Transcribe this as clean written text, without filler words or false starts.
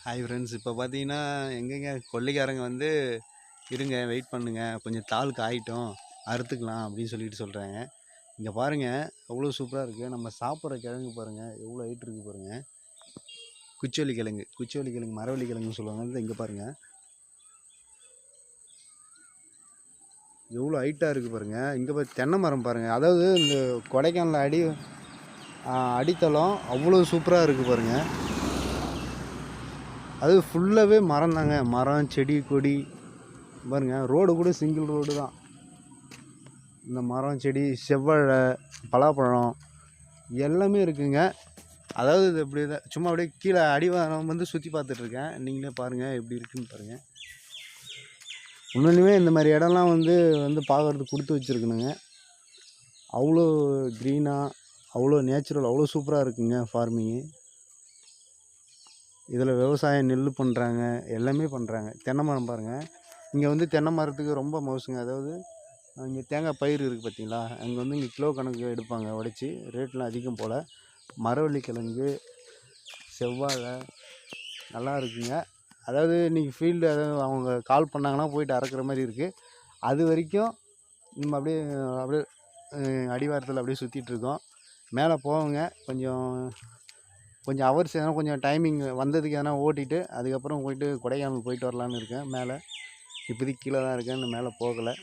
Hi friends. இப்போ பார்த்தீங்கன்னா எங்கெங்க கொல்லைக்காரங்க வந்து இருங்க வெயிட் பண்ணுங்க, கொஞ்சம் தாள் காயிட்டும் அறுத்துக்கலாம் அப்படின்னு சொல்கிறாங்க. இங்கே பாருங்கள் எவ்வளோ சூப்பராக இருக்குது. நம்ம சாப்பிட்ற கிழங்கு பாருங்கள் எவ்வளோ ஹைட் இருக்குது பாருங்கள். குச்சோலி கிழங்கு மரவள்ளி கிழங்குன்னு சொல்லுவாங்க. இங்கே பாருங்கள் எவ்வளோ ஹைட்டாக இருக்குது பாருங்கள். இங்கே தென்னை மரம் பாருங்கள். அதாவது இந்த கொடைக்கானல் அடித்தளம் அவ்வளோ சூப்பராக இருக்குது பாருங்கள். அது ஃபுல்லாகவே மரம் தாங்க, மரம் செடி கொடி பாருங்கள். ரோடு கூட சிங்கிள் ரோடு தான். இந்த மரம் செடி செவ்வழை பலாப்பழம் எல்லாமே இருக்குங்க. அதாவது இது இப்படி தான் சும்மா அப்படியே கீழே அடிவாரம் வந்து சுற்றி பார்த்துட்ருக்கேன். நீங்களே பாருங்கள் எப்படி இருக்குன்னு பாருங்கள். இன்னொன்றுமே இந்த மாதிரி இடம்லாம் வந்து பார்க்குறதுக்கு கொடுத்து வச்சுருக்கணுங்க. அவ்வளோ க்ரீனாக அவ்வளோ நேச்சுரல் அவ்வளோ சூப்பராக இருக்குங்க ஃபார்மிங்கு. இதில் விவசாயம் நெல் பண்ணுறாங்க, எல்லாமே பண்ணுறாங்க. தென்னை மரம் பாருங்கள். இங்கே வந்து தென்னை மரத்துக்கு ரொம்ப மவுசுங்க. அதாவது இங்கே தேங்காய் பயிர் இருக்குது பார்த்தீங்களா, அங்கே வந்து இங்கே கிலோ கணக்கு எடுப்பாங்க உடச்சி. ரேட்லாம் அதிகம் போல். மரவள்ளி கிழங்கு செவ்வாழை நல்லா இருக்குங்க. அதாவது இன்றைக்கி ஃபீல்டு அதாவது அவங்க கால் பண்ணாங்கன்னா போயிட்டு அறக்கிற மாதிரி இருக்குது. அது வரைக்கும் நம்ம அப்படியே அடிவாரத்தில் அப்படியே சுற்றிட்டுருக்கோம். மேலே போவோங்க. கொஞ்சம் ஹவர்ஸ் எதனா கொஞ்சம் டைமிங் வந்ததுக்கு எதனா ஓட்டிட்டு அதுக்கப்புறம் போயிட்டு கொடைக்கானல் போயிட்டு வரலான்னு இருக்கேன். மேலே இப்போதைக்கு கீழே தான் இருக்கேன், இன்னும் மேலே போகலை.